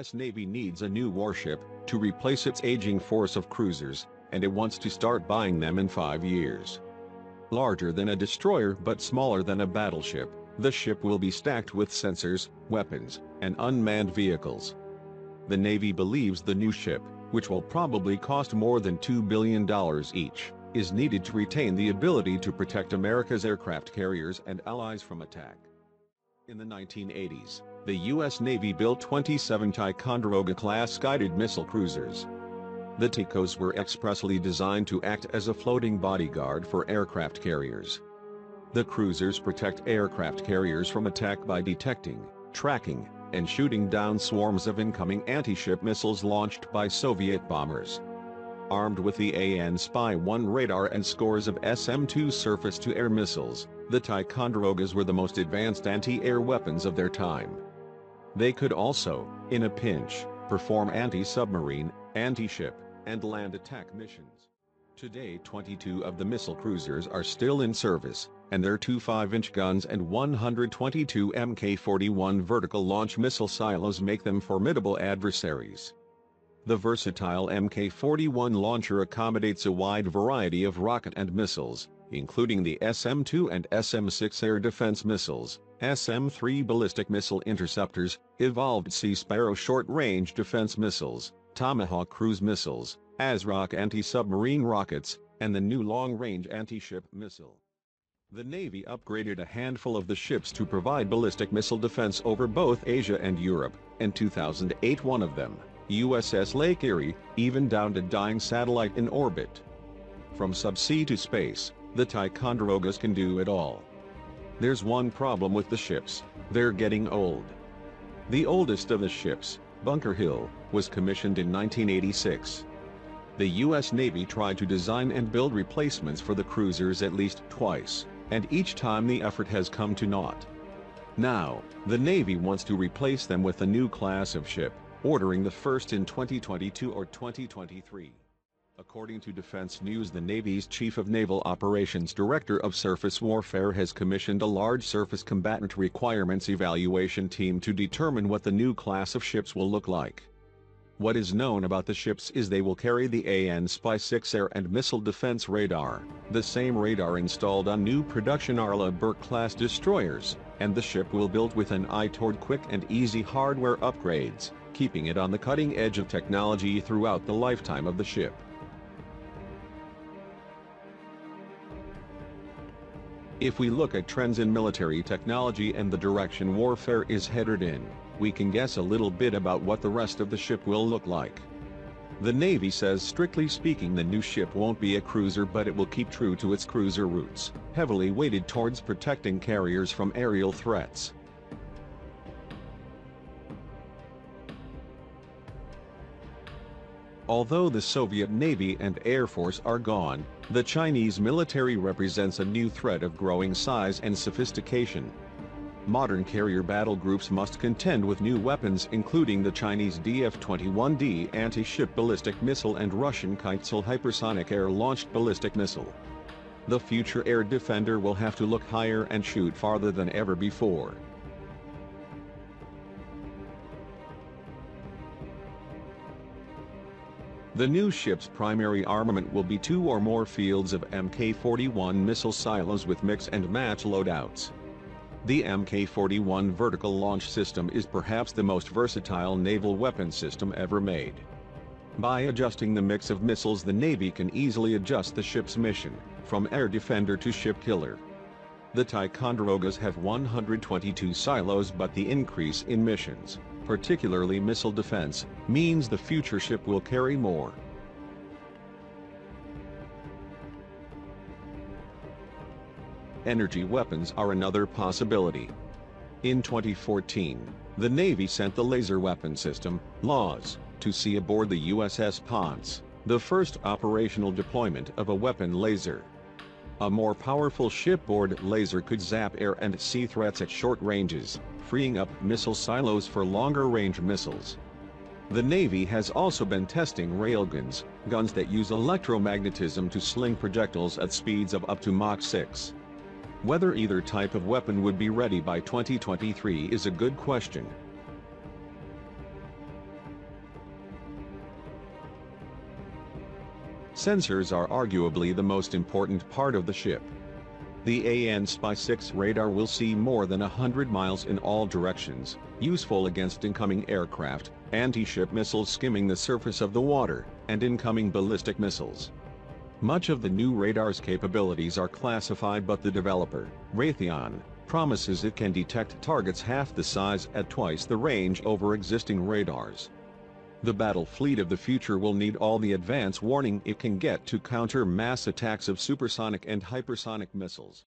U.S. Navy needs a new warship to replace its aging force of cruisers, and it wants to start buying them in 5 years. Larger than a destroyer but smaller than a battleship, the ship will be stacked with sensors, weapons, and unmanned vehicles. The Navy believes the new ship, which will probably cost more than $2 billion each, is needed to retain the ability to protect America's aircraft carriers and allies from attack. In the 1980s, the U.S. Navy built 27 Ticonderoga-class guided missile cruisers. The TICOs were expressly designed to act as a floating bodyguard for aircraft carriers. The cruisers protect aircraft carriers from attack by detecting, tracking, and shooting down swarms of incoming anti-ship missiles launched by Soviet bombers. Armed with the AN Spy-1 radar and scores of SM-2 surface-to-air missiles, the Ticonderogas were the most advanced anti-air weapons of their time. They could also, in a pinch, perform anti-submarine, anti-ship, and land attack missions. Today 22 of the missile cruisers are still in service, and their 2 5-inch guns and 122 Mk-41 vertical launch missile silos make them formidable adversaries. The versatile Mk-41 launcher accommodates a wide variety of rocket and missiles, including the SM-2 and SM-6 air defense missiles, SM-3 ballistic missile interceptors, evolved Sea Sparrow short-range defense missiles, Tomahawk cruise missiles, ASROC anti-submarine rockets, and the new long-range anti-ship missile. The Navy upgraded a handful of the ships to provide ballistic missile defense over both Asia and Europe. In 2008, one of them, USS Lake Erie, even downed a dying satellite in orbit. From subsea to space, the Ticonderogas can do it all. There's one problem with the ships: they're getting old. The oldest of the ships, Bunker Hill, was commissioned in 1986. The U.S. Navy tried to design and build replacements for the cruisers at least twice, and each time the effort has come to naught. Now, the Navy wants to replace them with a new class of ship, ordering the first in 2022 or 2023. According to Defense News, the Navy's Chief of Naval Operations Director of Surface Warfare has commissioned a large surface combatant requirements evaluation team to determine what the new class of ships will look like. What is known about the ships is they will carry the AN Spy-6 air and missile defense radar, the same radar installed on new production Arleigh Burke-class destroyers, and the ship will be built with an eye toward quick and easy hardware upgrades, keeping it on the cutting edge of technology throughout the lifetime of the ship. If we look at trends in military technology and the direction warfare is headed in, we can guess a little bit about what the rest of the ship will look like. The Navy says strictly speaking the new ship won't be a cruiser, but it will keep true to its cruiser roots, heavily weighted towards protecting carriers from aerial threats. Although the Soviet Navy and Air Force are gone, the Chinese military represents a new threat of growing size and sophistication. Modern carrier battle groups must contend with new weapons, including the Chinese DF-21D anti-ship ballistic missile and Russian Kitesail hypersonic air-launched ballistic missile. The future air defender will have to look higher and shoot farther than ever before. The new ship's primary armament will be 2 or more fields of Mk-41 missile silos with mix-and-match loadouts. The Mk-41 vertical launch system is perhaps the most versatile naval weapon system ever made. By adjusting the mix of missiles, the Navy can easily adjust the ship's mission, from air defender to ship killer. The Ticonderogas have 122 silos, but the increase in missions, particularly missile defense, means the future ship will carry more. Energy weapons are another possibility. In 2014, the Navy sent the laser weapon system, LAWS, to sea aboard the USS Ponce, the first operational deployment of a weapon laser. A more powerful shipboard laser could zap air and sea threats at short ranges, freeing up missile silos for longer-range missiles. The Navy has also been testing railguns, guns that use electromagnetism to sling projectiles at speeds of up to Mach 6. Whether either type of weapon would be ready by 2023 is a good question. Sensors are arguably the most important part of the ship. The AN/SPY-6 radar will see more than 100 miles in all directions, useful against incoming aircraft, anti-ship missiles skimming the surface of the water, and incoming ballistic missiles. Much of the new radar's capabilities are classified, but the developer, Raytheon, promises it can detect targets half the size at twice the range over existing radars. The battle fleet of the future will need all the advance warning it can get to counter mass attacks of supersonic and hypersonic missiles.